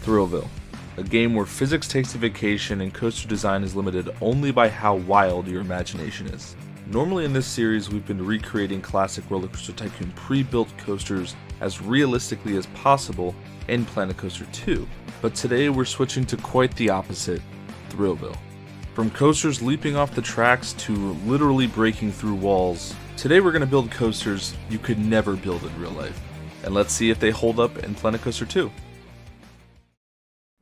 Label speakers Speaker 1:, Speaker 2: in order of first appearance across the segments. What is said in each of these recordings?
Speaker 1: Thrillville, a game where physics takes a vacation and coaster design is limited only by how wild your imagination is. Normally in this series we've been recreating classic Roller Coaster Tycoon pre-built coasters as realistically as possible in Planet Coaster 2, but today we're switching to quite the opposite, Thrillville. From coasters leaping off the tracks to literally breaking through walls, today we're going to build coasters you could never build in real life. And let's see if they hold up in Planet Coaster 2.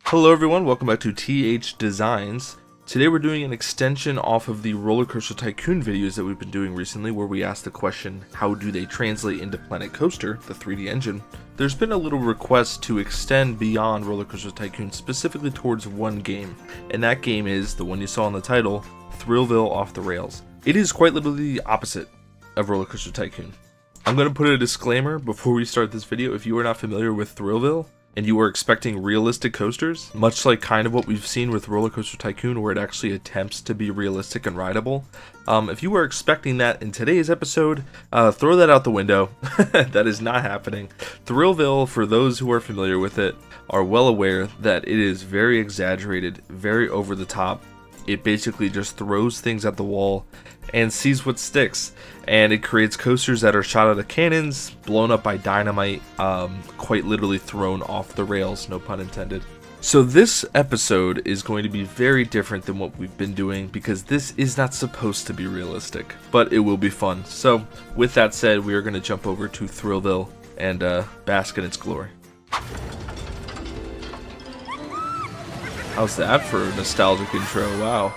Speaker 1: Hello everyone, welcome back to TH Designs. Today we're doing an extension off of the Roller Coaster Tycoon videos that we've been doing recently, where we asked the question, how do they translate into Planet Coaster, the 3D engine? There's been a little request to extend beyond Roller Coaster Tycoon, specifically towards one game, and that game is, the one you saw in the title, Thrillville Off the Rails. It is quite literally the opposite of Roller Coaster Tycoon. I'm going to put a disclaimer before we start this video. If you are not familiar with Thrillville, and you are expecting realistic coasters, much like kind of what we've seen with Roller Coaster Tycoon, where it actually attempts to be realistic and rideable, if you are expecting that in today's episode, throw that out the window. That is not happening. Thrillville, for those who are familiar with it, are well aware that it is very exaggerated, very over the top. It basically just throws things at the wall and sees what sticks, and it creates coasters that are shot out of cannons, blown up by dynamite, quite literally thrown off the rails, no pun intended. So this episode is going to be very different than what we've been doing, because this is not supposed to be realistic, but it will be fun. So with that said, we are going to jump over to Thrillville and bask in its glory. How's that for a nostalgic intro? Wow.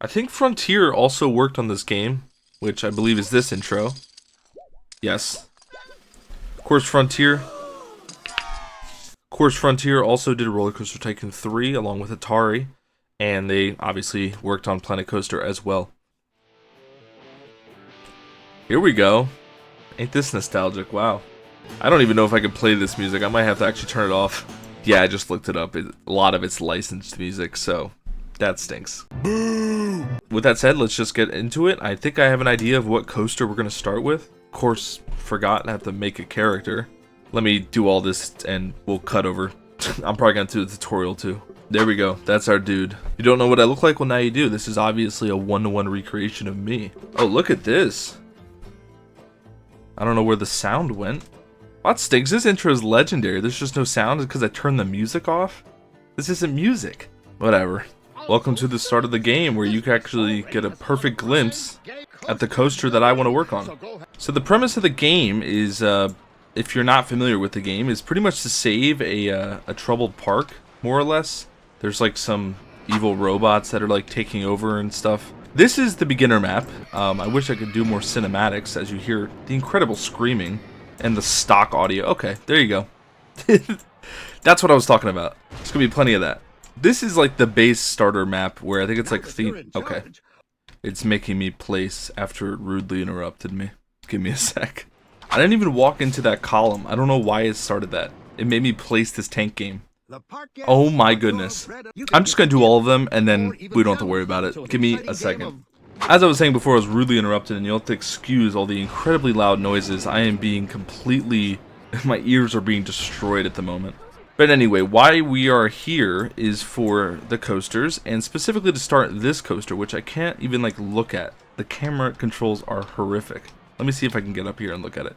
Speaker 1: I think Frontier also worked on this game, which I believe is this intro. Yes. Of course, Frontier also did Roller Coaster Tycoon 3 along with Atari, and they obviously worked on Planet Coaster as well. Here we go. Ain't this nostalgic? Wow. I don't even know if I can play this music. I might have to actually turn it off. Yeah, I just looked it up. A lot of it's licensed music, so that stinks. Boo! With that said, let's just get into it. I think I have an idea of what coaster we're going to start with. Of course, forgot I have to make a character. Let me do all this and we'll cut over. I'm probably going to do the tutorial too. There we go. That's our dude. You don't know what I look like? Well, now you do. This is obviously a one-to-one recreation of me. Oh, look at this. I don't know where the sound went. That stinks. This intro is legendary. There's just no sound because I turned the music off. This isn't music. Whatever. Welcome to the start of the game, where you can actually get a perfect glimpse at the coaster that I want to work on. So the premise of the game is, if you're not familiar with the game, is pretty much to save a troubled park, more or less. There's like some evil robots that are like taking over and stuff. This is the beginner map. I wish I could do more cinematics, as you hear the incredible screaming and the stock audio. Okay, there you go. That's what I was talking about. There's gonna be plenty of that. This is like the base starter map, where I think it's like okay. It's making me place after it rudely interrupted me. Give me a sec. I didn't even walk into that column. I don't know why it started that. It made me place this tank game. Oh my goodness. I'm just gonna do all of them and then we don't have to worry about it. Give me a second. As I was saying before, I was rudely interrupted, and you'll have to excuse all the incredibly loud noises. I am being completely... my ears are being destroyed at the moment. But anyway, why we are here is for the coasters, and specifically to start this coaster, which I can't even like look at. The camera controls are horrific. Let me see if I can get up here and look at it.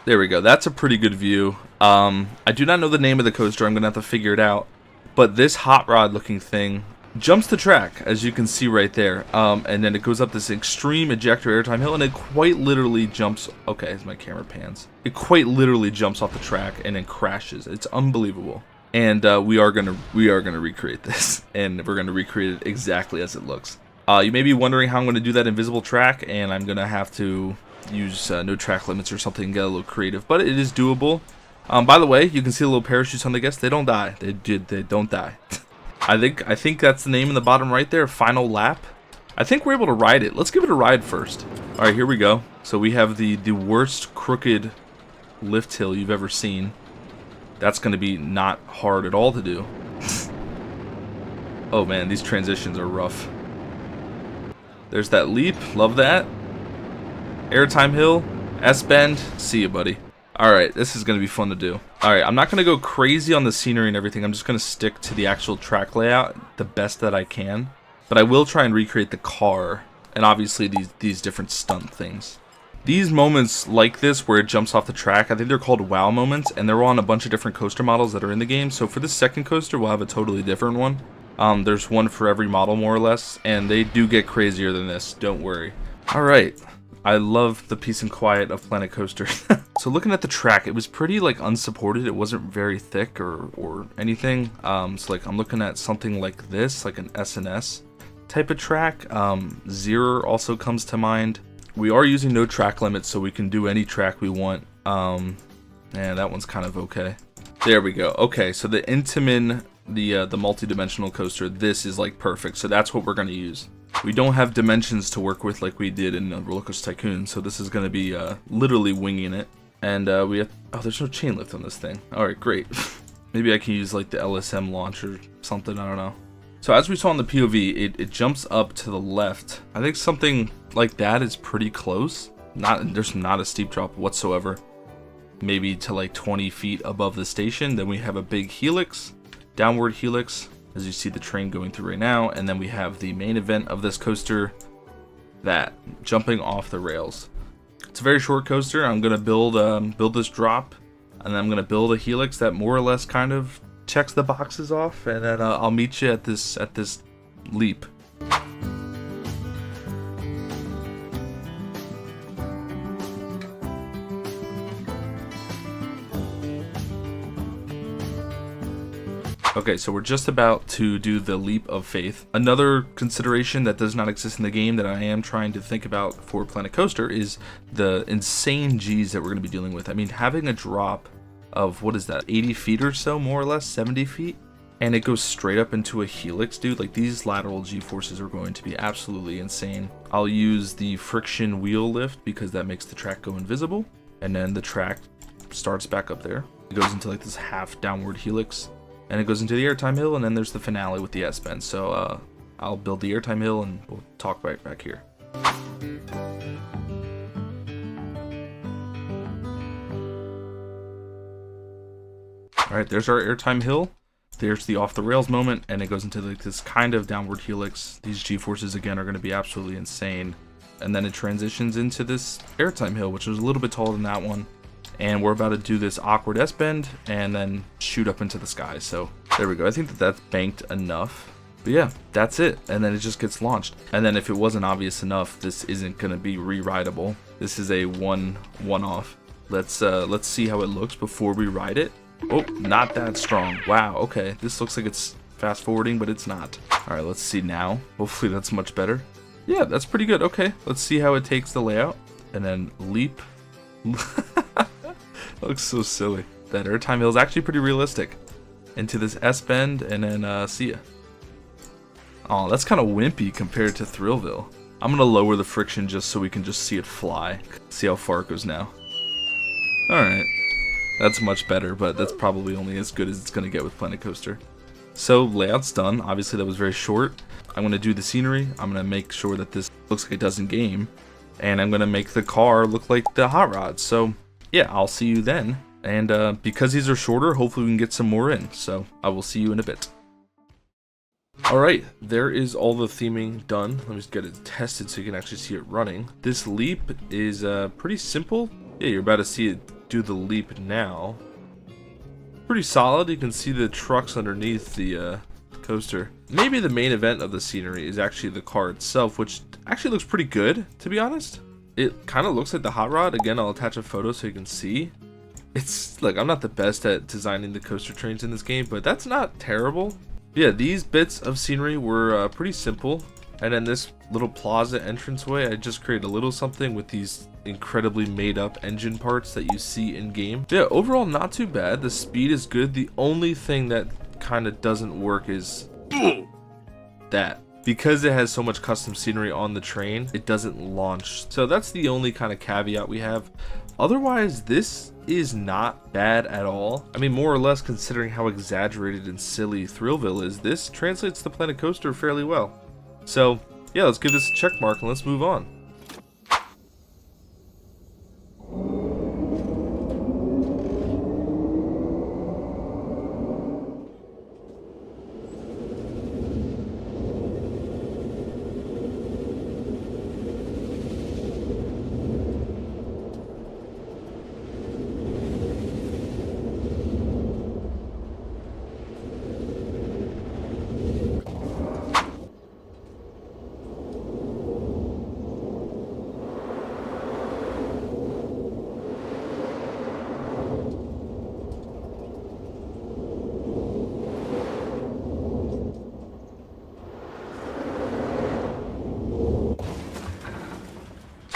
Speaker 1: There we go. That's a pretty good view. I do not know the name of the coaster. I'm going to have to figure it out. But this hot rod looking thing jumps the track, as you can see right there, and then it goes up this extreme ejector airtime hill, and it quite literally jumps. Okay, as my camera pans, it quite literally jumps off the track and then crashes. It's unbelievable, and we are gonna recreate this, and we're gonna recreate it exactly as it looks. You may be wondering how I'm gonna do that invisible track, and I'm gonna have to use no track limits or something and get a little creative, but it is doable. By the way, you can see the little parachutes on the guests. They don't die. They don't die. I think that's the name in the bottom right there, Final Lap. I think we're able to ride it. Let's give it a ride first. Alright, here we go. So we have the worst crooked lift hill you've ever seen. That's going to be not hard at all to do. Oh man, these transitions are rough. There's that leap. Love that. Airtime hill. S-bend. See you, buddy. Alright, this is going to be fun to do. Alright, I'm not going to go crazy on the scenery and everything. I'm just going to stick to the actual track layout the best that I can. But I will try and recreate the car and obviously these different stunt things. These moments like this where it jumps off the track, I think they're called wow moments, and they're on a bunch of different coaster models that are in the game. So for this second coaster, we'll have a totally different one. There's one for every model more or less, and they do get crazier than this, don't worry. Alright, I love the peace and quiet of Planet Coaster. So looking at the track, it was pretty like unsupported. It wasn't very thick or anything. So like I'm looking at something like this, like an SNS type of track. Zero also comes to mind. We are using no track limits, so we can do any track we want. And that one's kind of okay. There we go. Okay, so the Intamin, the multi-dimensional coaster, this is like perfect. So that's what we're going to use. We don't have dimensions to work with like we did in Roller Coaster Tycoon, so this is going to be literally winging it. And we have, oh, there's no chain lift on this thing. All right, great. Maybe I can use like the LSM launch or something, I don't know. So as we saw in the POV, it jumps up to the left. I think something like that is pretty close. There's not a steep drop whatsoever. Maybe to like 20 feet above the station. Then we have a big helix, downward helix, as you see the train going through right now. And then we have the main event of this coaster, that jumping off the rails. It's a very short coaster. I'm gonna build this drop, and then I'm gonna build a helix that more or less kind of checks the boxes off, and then I'll meet you at this leap. Okay, so we're just about to do the leap of faith. Another consideration that does not exist in the game that I am trying to think about for Planet Coaster is the insane G's that we're going to be dealing with. I mean, having a drop of, what is that, 80 feet or so, more or less, 70 feet? And it goes straight up into a helix, dude. Like, these lateral G-forces are going to be absolutely insane. I'll use the friction wheel lift because that makes the track go invisible. And then the track starts back up there. It goes into like this half downward helix. And it goes into the airtime hill, and then there's the finale with the S-bend. So I'll build the airtime hill, and we'll talk right back here. Alright, there's our airtime hill. There's the off the rails moment, and it goes into like this kind of downward helix. These G-forces again are going to be absolutely insane. And then it transitions into this airtime hill, which is a little bit taller than that one. And we're about to do this awkward S-bend and then shoot up into the sky. So there we go. I think that's banked enough. But yeah, that's it. And then it just gets launched. And then if it wasn't obvious enough, this isn't going to be re-rideable. This is a one-off. Let's see how it looks before we ride it. Oh, not that strong. Wow, okay. This looks like it's fast forwarding, but it's not. All right, let's see now. Hopefully that's much better. Yeah, that's pretty good. Okay, let's see how it takes the layout. And then leap. Looks so silly. That airtime hill is actually pretty realistic. Into this S-bend, and then see ya. Oh, that's kind of wimpy compared to Thrillville. I'm gonna lower the friction just so we can just see it fly. See how far it goes now. Alright. That's much better, but that's probably only as good as it's gonna get with Planet Coaster. So, layout's done. Obviously that was very short. I'm gonna do the scenery. I'm gonna make sure that this looks like it does in game. And I'm gonna make the car look like the hot rod. So, yeah, I'll see you then. And because these are shorter, hopefully we can get some more in. So I will see you in a bit. Alright, there is all the theming done. Let me just get it tested so you can actually see it running. This leap is pretty simple. Yeah, you're about to see it do the leap now. Pretty solid. You can see the trucks underneath the coaster. Maybe the main event of the scenery is actually the car itself, which actually looks pretty good, to be honest. It kind of looks like the hot rod. Again, I'll attach a photo so you can see. It's like, I'm not the best at designing the coaster trains in this game, but that's not terrible. Yeah, these bits of scenery were pretty simple. And then this little plaza entranceway, I just created a little something with these incredibly made up engine parts that you see in game. Yeah, overall not too bad. The speed is good. The only thing that kind of doesn't work is that. Because it has so much custom scenery on the train, it doesn't launch. So that's the only kind of caveat we have. Otherwise, this is not bad at all. I mean, more or less considering how exaggerated and silly Thrillville is, this translates to Planet Coaster fairly well. So yeah, let's give this a check mark and let's move on.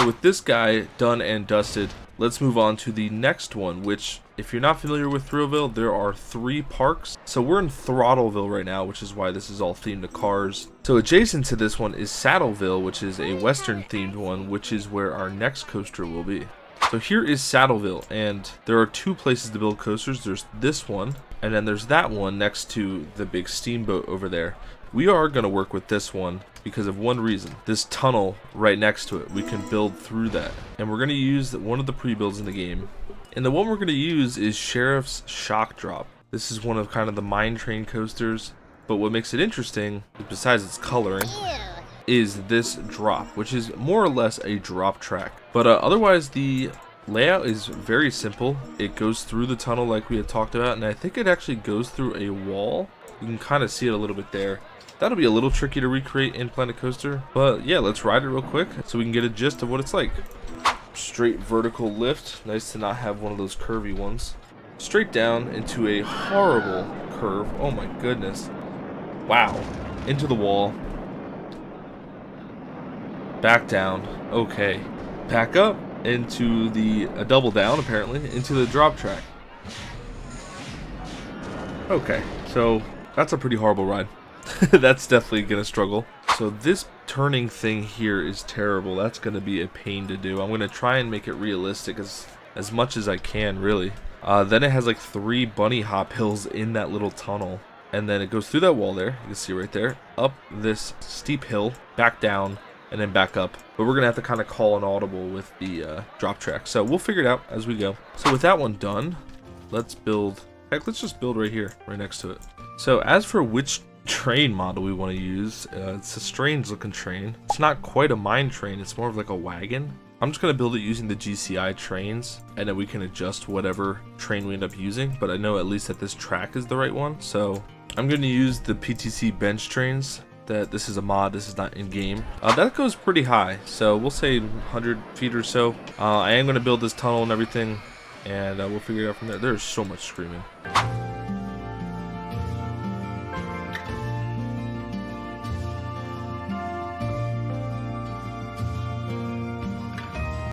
Speaker 1: So with this guy done and dusted, let's move on to the next one, which, if you're not familiar with Thrillville, there are 3 parks. So we're in Throttleville right now, which is why this is all themed to cars. So adjacent to this one is Saddleville, which is a Western themed one, which is where our next coaster will be. So here is Saddleville, and there are 2 places to build coasters. There's this one, and then there's that one next to the big steamboat over there. We are going to work with this one because of one reason. This tunnel right next to it, we can build through that. And we're going to use one of the pre-builds in the game. And the one we're going to use is Sheriff's Shock Drop. This is one of kind of the mine train coasters. But what makes it interesting, besides its coloring, is this drop, which is more or less a drop track. But otherwise, the layout is very simple. It goes through the tunnel like we had talked about, and I think it actually goes through a wall. You can kind of see it a little bit there. That'll be a little tricky to recreate in Planet Coaster, but yeah, let's ride it real quick so we can get a gist of what it's like. Straight vertical lift. Nice to not have one of those curvy ones. Straight down into a horrible curve. Oh my goodness. Wow. Into the wall. Back down. Okay. Back up into a double down, apparently, into the drop track. Okay, so that's a pretty horrible ride. That's definitely gonna struggle. So this turning thing here is terrible. That's gonna be a pain to do. I'm gonna try and make it realistic as much as I can, really. Then it has like 3 bunny hop hills in that little tunnel. And then it goes through that wall there, you can see right there, up this steep hill, back down, and then back up. But we're gonna have to kind of call an audible with the drop track. So we'll figure it out as we go. So with that one done, let's build, heck, let's just build right here, right next to it. So as for which train model we want to use, it's a strange looking train. It's not quite a mine train, it's more of like a wagon. I'm just going to build it using the GCI trains, and then we can adjust whatever train we end up using, but I know at least that this track is the right one. So I'm going to use the PTC bench trains. That this is a mod, this is not in game. That goes pretty high, so we'll say 100 feet or so. I am going to build this tunnel and everything, and we'll figure it out from there. There's so much screaming.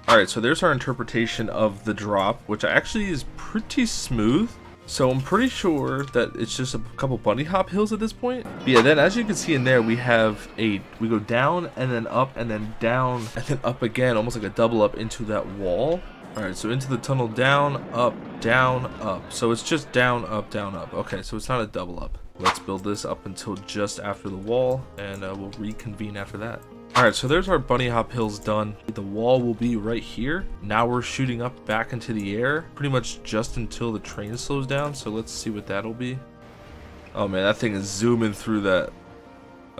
Speaker 1: Alright, so there's our interpretation of the drop, which actually is pretty smooth. So I'm pretty sure that it's just a couple bunny hop hills at this point. But yeah, then as you can see in there, we go down and then up and then down and then up again, almost like a double up into that wall. Alright, so into the tunnel, down, up, up. So it's just down, up. Okay, so it's not a double up. Let's build this up until just after the wall, and we'll reconvene after that. Alright, so there's our bunny hop hills done. The wall will be right here. Now we're shooting up back into the air, pretty much just until the train slows down. So let's see what that'll be. Oh man, that thing is zooming through that.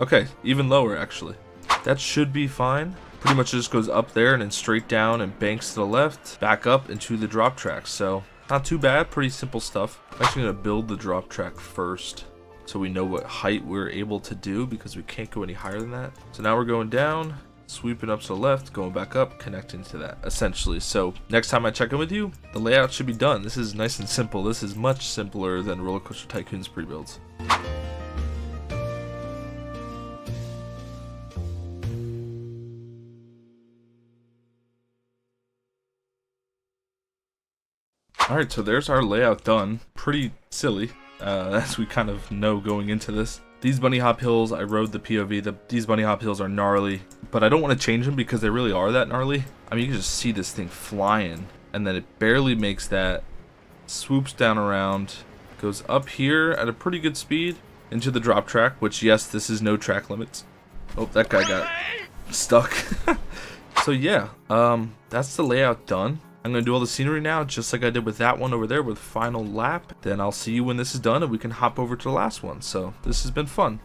Speaker 1: Okay, even lower actually. That should be fine. Pretty much just goes up there and then straight down and banks to the left, back up into the drop track. So not too bad, pretty simple stuff. I'm actually gonna build the drop track first, so we know what height we're able to do, because we can't go any higher than that. So now we're going down, sweeping up to the left, going back up, connecting to that, essentially. So next time I check in with you, the layout should be done. This is nice and simple. This is much simpler than Roller Coaster Tycoon's pre-builds. Alright, so there's our layout done. Pretty silly. As we kind of know going into this. These bunny hop hills, I rode the POV, these bunny hop hills are gnarly, but I don't want to change them because they really are that gnarly. I mean, you can just see this thing flying, and then it barely makes that, swoops down around, goes up here at a pretty good speed into the drop track, which yes, this is no track limits. Oh, that guy got stuck. So yeah, that's the layout done. I'm going to do all the scenery now, just like I did with that one over there with final lap. Then I'll see you when this is done and we can hop over to the last one. So this has been fun.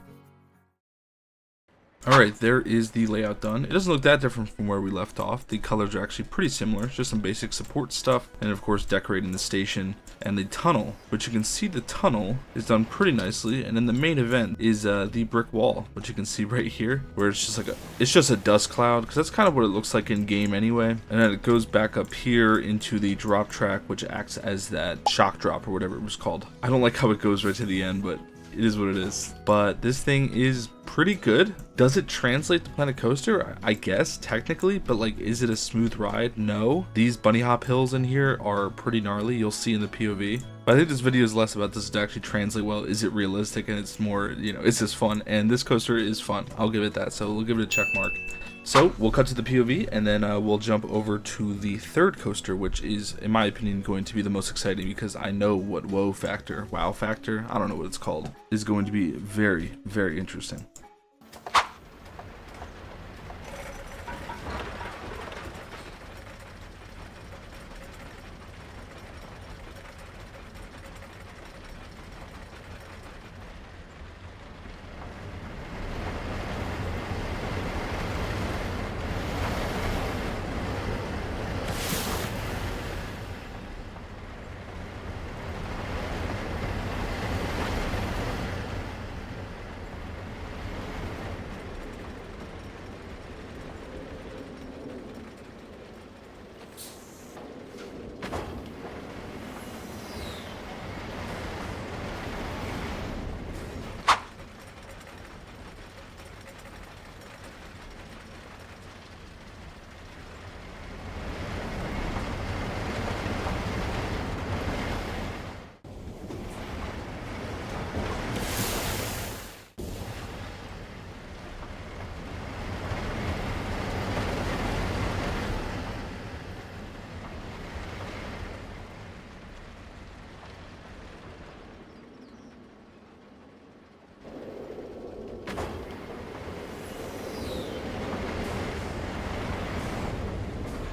Speaker 1: Alright, there is the layout done. It doesn't look that different from where we left off. The colors are actually pretty similar. It's just some basic support stuff. And of course decorating the station and the tunnel. But you can see the tunnel is done pretty nicely. And then the main event is the brick wall, which you can see right here. Where it's just like it's just a dust cloud. Because that's kind of what it looks like in game anyway. And then it goes back up here into the drop track, which acts as that shock drop or whatever it was called. I don't like how it goes right to the end, but it is what it is. But this thing is pretty good. Does it translate to Planet Coaster? I guess technically, but like, is it a smooth ride? No. These bunny hop hills in here are pretty gnarly. You'll see in the POV. But I think this video is less about this to actually translate well. Is it realistic? And it's more, you know, it's just fun. And this coaster is fun. I'll give it that. So we'll give it a check mark. So we'll cut to the POV, and then we'll jump over to the third coaster, which is, in my opinion, going to be the most exciting, because I know what wow factor, I don't know what it's called, is going to be very, very interesting.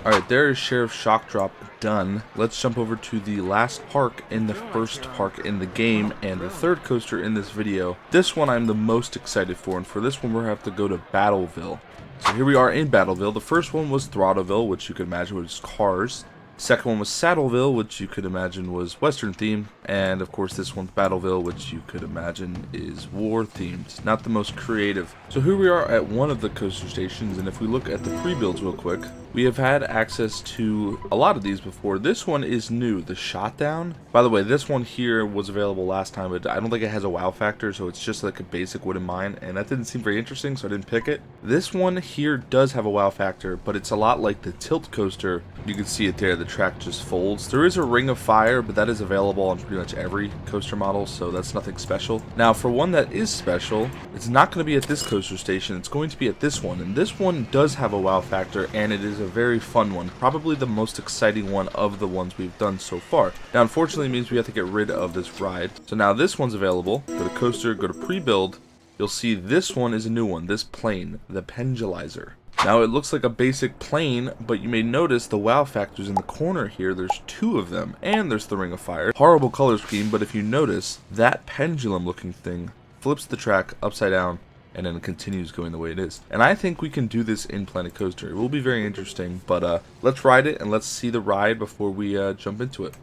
Speaker 1: Alright, there is Sheriff Shock Drop done. Let's jump over to the last park in the first park in the game, and the third coaster in this video. This one I'm the most excited for, and for this one we're going to have to go to Battleville. So here we are in Battleville. The first one was Throttleville, which you could imagine was cars. Second one was Saddleville, which you could imagine was Western themed, and of course this one's Battleville, which you could imagine is war themed. Not the most creative. So here we are at one of the coaster stations, and if we look at the pre-builds real quick, we have had access to a lot of these before. This one is new, the Shotdown. By the way, this one here was available last time, but I don't think it has a wow factor, so it's just like a basic wooden mine, and that didn't seem very interesting, so I didn't pick it. This one here does have a wow factor, but it's a lot like the Tilt coaster. You can see it there, the track just folds. There is a Ring of Fire, but that is available on pretty much every coaster model, so that's nothing special. Now, for one that is special, it's not going to be at this coaster station, it's going to be at this one, and this one does have a wow factor, and it is a very fun one, probably the most exciting one of the ones we've done so far. Now, unfortunately, it means we have to get rid of this ride. So now this one's available. Go to coaster, go to pre-build. You'll see this one is a new one, this plane, the Pendulizer. Now it looks like a basic plane, but you may notice the wow factors in the corner here. There's two of them, and there's the Ring of Fire. Horrible color scheme, but if you notice, that pendulum looking thing flips the track upside down and then it continues going the way it is. And I think we can do this in Planet Coaster. It will be very interesting, but let's ride it and let's see the ride before we jump into it.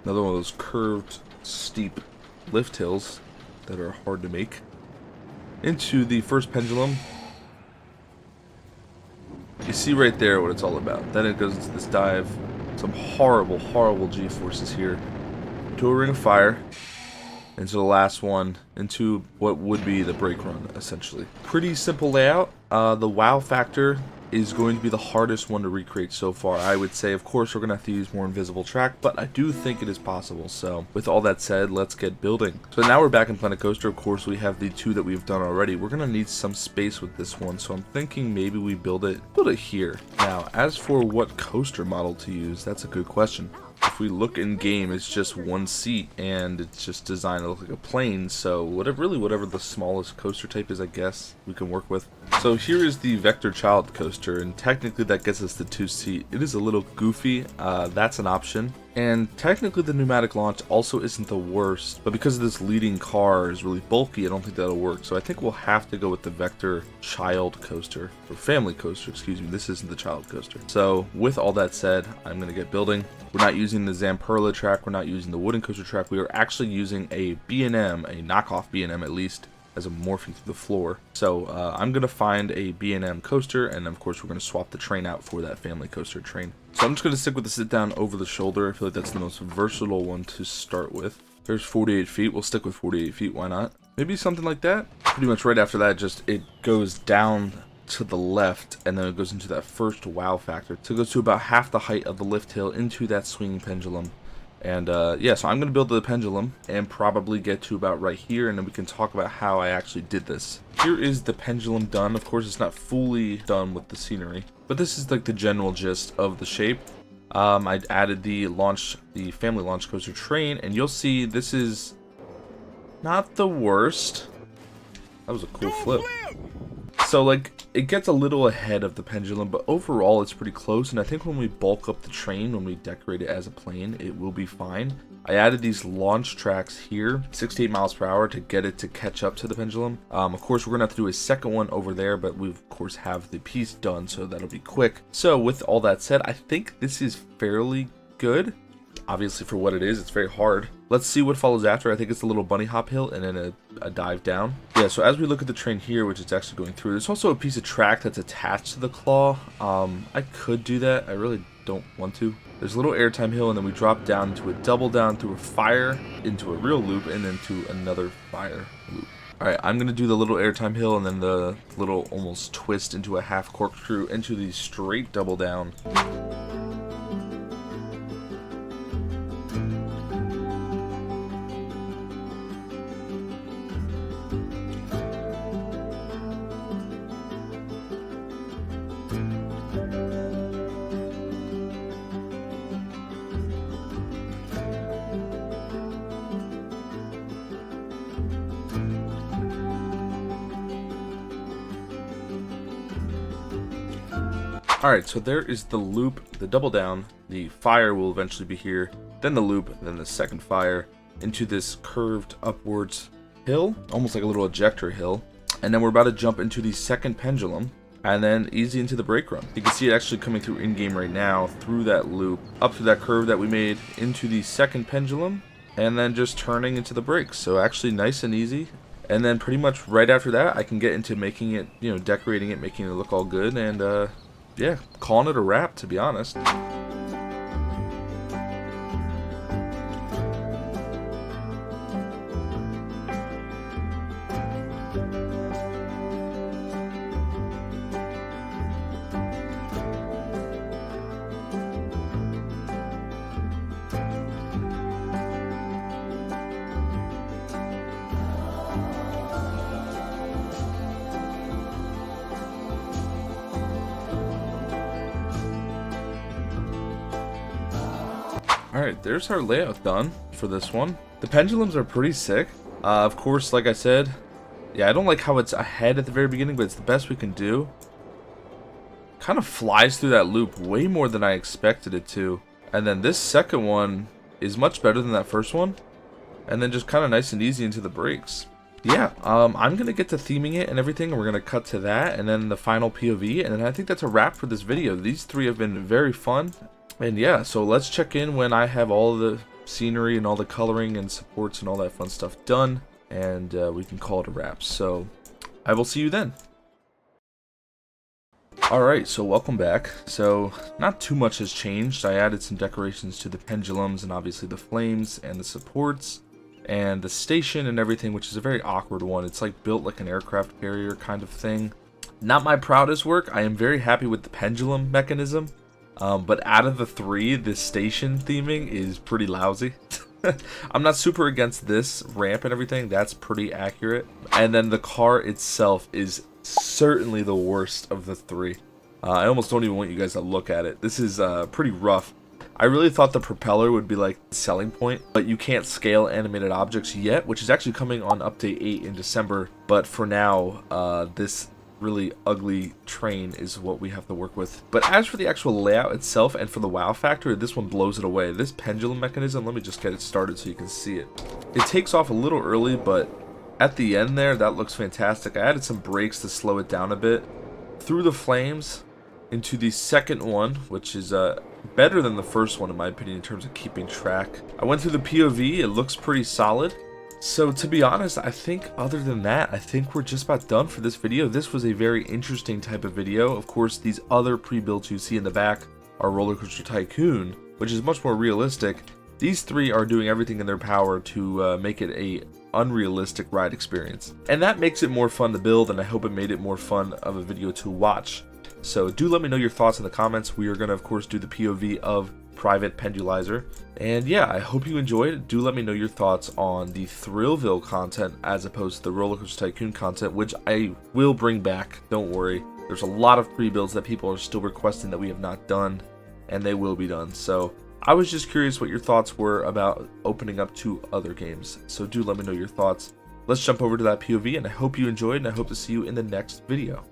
Speaker 1: Another one of those curved, steep lift hills that are hard to make. Into the first pendulum. You see right there what it's all about. Then it goes into this dive. Some horrible, horrible G-forces here. To a Ring of Fire. Into the last one. Into what would be the brake run, essentially. Pretty simple layout. The wow factor is going to be the hardest one to recreate so far. I would say, of course, we're going to have to use more invisible track, but I do think it is possible. So with all that said, let's get building. So now we're back in Planet Coaster. Of course, we have the two that we've done already. We're going to need some space with this one, so I'm thinking maybe we build it here. Now, as for what coaster model to use, that's a good question. If we look in game, it's just one seat and it's just designed to look like a plane, so whatever the smallest coaster type is, I guess we can work with. So here is the Vector Child coaster, and technically that gets us the 2-seat. It is a little goofy, that's an option. And technically the pneumatic launch also isn't the worst, but because this leading car is really bulky, I don't think that'll work. So I think we'll have to go with the Vector Child coaster, or Family coaster, excuse me. This isn't the Child coaster. So with all that said, I'm going to get building. We're not using the Zamperla track, we're not using the wooden coaster track, we are actually using a B&M, a knockoff B&M at least, as I'm morphing through the floor. So I'm going to find a B&M coaster, and of course we're going to swap the train out for that Family coaster train. So I'm just going to stick with the sit down over the shoulder. I feel like that's the most versatile one to start with. There's 48 feet. We'll stick with 48 feet. Why not? Maybe something like that. Pretty much right after that, just it goes down to the left, and then it goes into that first wow factor. So it goes to about half the height of the lift hill into that swinging pendulum. And yeah, so I'm going to build the pendulum and probably get to about right here, and then we can talk about how I actually did this. Here is the pendulum done. Of course, it's not fully done with the scenery, but this is like the general gist of the shape. I added the family launch coaster train, and you'll see this is not the worst. That was a cool flip. So like, it gets a little ahead of the pendulum, but overall it's pretty close, and I think when we bulk up the train, when we decorate it as a plane, it will be fine. I added these launch tracks here, 68 miles per hour, to get it to catch up to the pendulum. Of course, we're gonna have to do a second one over there, but we of course have the piece done, so that'll be quick. So with all that said, I think this is fairly good. Obviously, for what it is, it's very hard. Let's see what follows after. I think it's a little bunny hop hill and then a dive down. Yeah, so as we look at the train here, which is actually going through, there's also a piece of track that's attached to the claw. I could do that. I really don't want to. There's a little airtime hill, and then we drop down into a double down through a fire, into a real loop, and then to another fire loop. Alright, I'm going to do the little airtime hill and then the little almost twist into a half corkscrew into the straight double down. Alright, so there is the loop, the double down, the fire will eventually be here, then the loop, then the second fire, into this curved upwards hill, almost like a little ejector hill, and then we're about to jump into the second pendulum, and then easy into the brake run. You can see it actually coming through in-game right now, through that loop, up to that curve that we made, into the second pendulum, and then just turning into the brakes. So actually nice and easy. And then pretty much right after that, I can get into making it, decorating it, making it look all good, and yeah, calling it a wrap, to be honest. Alright, there's our layout done for this one. The pendulums are pretty sick. Of course, like I said, yeah, I don't like how it's ahead at the very beginning, but it's the best we can do. Kind of flies through that loop way more than I expected it to. And then this second one is much better than that first one. And then just kind of nice and easy into the brakes. Yeah, I'm going to get to theming it and everything, and we're going to cut to that, and then the final POV, and then I think that's a wrap for this video. These three have been very fun. And yeah, so let's check in when I have all the scenery and all the coloring and supports and all that fun stuff done, and we can call it a wrap. So I will see you then. Alright, so welcome back. So not too much has changed. I added some decorations to the pendulums and obviously the flames and the supports and the station and everything, which is a very awkward one. It's like built like an aircraft carrier kind of thing. Not my proudest work. I am very happy with the pendulum mechanism. But out of the three, this station theming is pretty lousy. I'm not super against this ramp and everything. That's pretty accurate. And then the car itself is certainly the worst of the three. I almost don't even want you guys to look at it. This is pretty rough. I really thought the propeller would be like the selling point, but you can't scale animated objects yet, which is actually coming on update 8 in December. But for now, this really ugly train is what we have to work with. But as for the actual layout itself and for the wow factor, this one blows it away. This pendulum mechanism, let me just get it started so you can see it. It takes off a little early, but at the end there, that looks fantastic. I added some brakes to slow it down a bit. Through the flames into the second one, which is better than the first one in my opinion in terms of keeping track. I went through the POV, it looks pretty solid. So to be honest, I think other than that, I think we're just about done for this video. This was a very interesting type of video. Of course, these other pre-builds you see in the back are Roller Coaster Tycoon, which is much more realistic. These three are doing everything in their power to make it a unrealistic ride experience. And that makes it more fun to build, and I hope it made it more fun of a video to watch. So do let me know your thoughts in the comments. We are going to, of course, do the POV of Private Pendulizer. And yeah, I hope you enjoyed. Do let me know your thoughts on the Thrillville content as opposed to the Roller Coaster Tycoon content, which I will bring back. Don't worry. There's a lot of pre-builds that people are still requesting that we have not done, and they will be done. So I was just curious what your thoughts were about opening up to other games. So do let me know your thoughts. Let's jump over to that POV, and I hope you enjoyed, and I hope to see you in the next video.